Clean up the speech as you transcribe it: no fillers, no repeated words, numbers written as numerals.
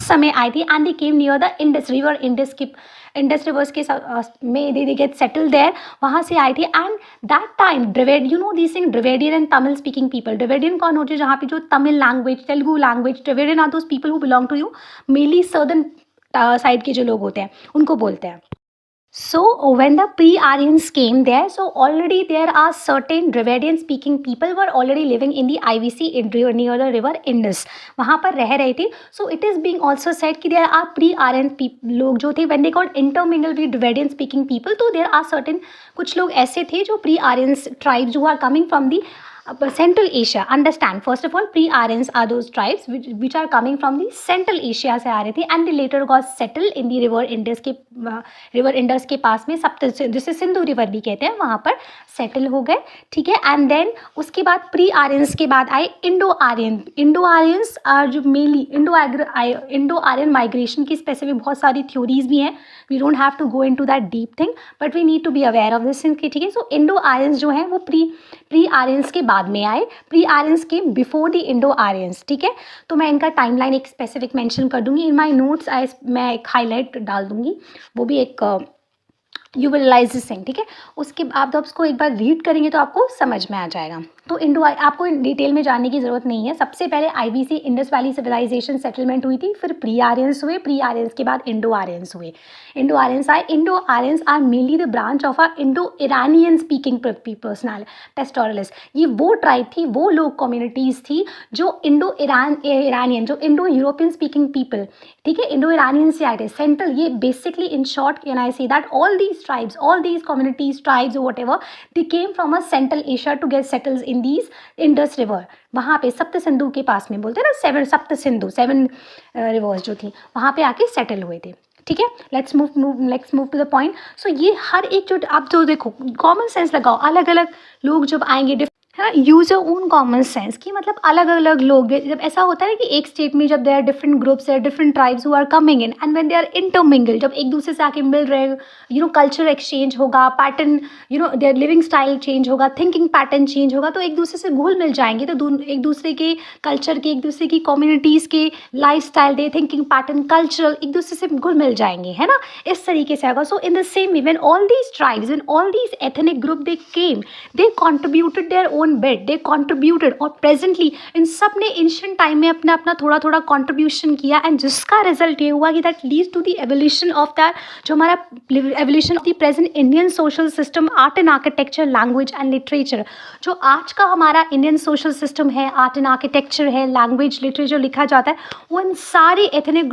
समय आई थी and they came near the Indus river, Indus reverse के में दे गेट सेटल देयर, वहाँ से आई थी। And that time Dravid, you know this thing, Dravidian and Tamil speaking people, Dravidian कौन होते हैं, जहाँ पे जो Tamil language, Telugu language, Dravidian are those people who belong to you mainly southern side के जो लोग होते हैं उनको बोलते हैं। So when the pre-Aryans came there, so already there are certain Dravidian speaking people were already living in the IVC near the river Indus, वहाँ पर रह रहे थे। So it is being also said कि there are pre-Aryan लोग जो थे when they got intermingled with Dravidian speaking people, तो there are certain कुछ लोग ऐसे थे जो pre-Aryans tribes who are coming from the Central Asia. Understand, first of all, pre-Aryans are those tribes which are coming from the Central Asia से आ रहे थे and they later got settled in the river Indus के river Indus के पास में जिसे Sindhu river भी कहते हैं, वहाँ पर सेटल हो गए, ठीक है। एंड देन उसके बाद प्री आर्यंस के बाद आए Indo Aryan. Indo Aryans are जो मेनली इंडो आर्यन माइग्रेशन की स्पेसिफिक बहुत सारी थ्योरीज भी हैं, we don't have to go into that deep thing but we need to be aware of this thing, ठीक है। सो इंडो आर्यंस जो हैं वो प्री आर्यंस के बाद में आए, प्री आर्यंस के बिफोर द इंडो आर्यंस, ठीक है। तो मैं इनका टाइमलाइन एक स्पेसिफिक मेंशन कर दूंगी इन माय नोट्स, मैं एक हाईलाइट डाल दूंगी, वो भी एक you will realise this thing, ठीक है। उसके आप जब उसको एक बार रीड करेंगे तो आपको समझ में आ जाएगा। तो इंडो आपको डिटेल में जानने की ज़रूरत नहीं है। सबसे पहले IVC Indus valley civilisation settlement हुई थी, फिर प्री आर्यंस हुए, प्री आर्यंस के बाद इंडो आर्यंस हुए, इंडो आर्यंस आए। Indo Aryans are mainly the branch of a Indo Iranian speaking personal pastoralist. ये वो ट्राइब थी, वो लोग कम्युनिटीज़ थी जो इंडो ईरानियन, जो इंडो यूरोपियन स्पीकिंग पीपल, ठीक है, इंडो ईरानियन से आए थे। सेंट्रल, ये basically in short can I say that all these tribes, all these communities, tribes whatever, they came from a central Asia to get settles in these Indus river. वहाँ पे सप्त सिंधु के पास में बोलते हैं ना, सप्त सिंधु, 7 रिवर्स जो थी, वहाँ पे आके सेटल हुए थे, ठीक है। Let's move to the point. So ये हर एक जो आप जो देखो कॉमन सेंस लगाओ, अलग अलग लोग जब आएंगे, है ना, use your own common sense की मतलब अलग अलग लोग, जब ऐसा होता है ना कि एक स्टेट में जब there are different groups, there are different tribes who are coming in and when they are intermingle, जब एक दूसरे से आके मिल रहे, यू नो, कल्चर एक्सचेंज होगा, pattern, you know, their living style change होगा, थिंकिंग पैटर्न चेंज होगा, तो एक दूसरे से घुल मिल जाएंगे, तो एक दूसरे के कल्चर के, एक दूसरे की कम्युनिटीज़ के लाइफ स्टाइल दे, थिंकिंग पैटर्न, कल्चरल, एक दूसरे से घुल मिल जाएंगे, है ना, इस तरीके से होगा। So in the same way when all these tribes and all these ethnic group they came, they contributed their own bit, they contributed, और प्रेजेंटली इन सब ने एंशिएंट टाइम में अपना अपना थोड़ा थोड़ा कॉन्ट्रीब्यूशन किया एंड जिसका रिजल्ट ये हुआ कि that leads to the evolution of that, जो हमारा evolution of the present Indian social system, art and architecture, language and literature. जो आज का हमारा इंडियन सोशल सिस्टम है, आर्ट एंड आर्किटेक्चर है, लैंग्वेज, लिटरेचर लिखा जाता है, वो इन सारे एथनिक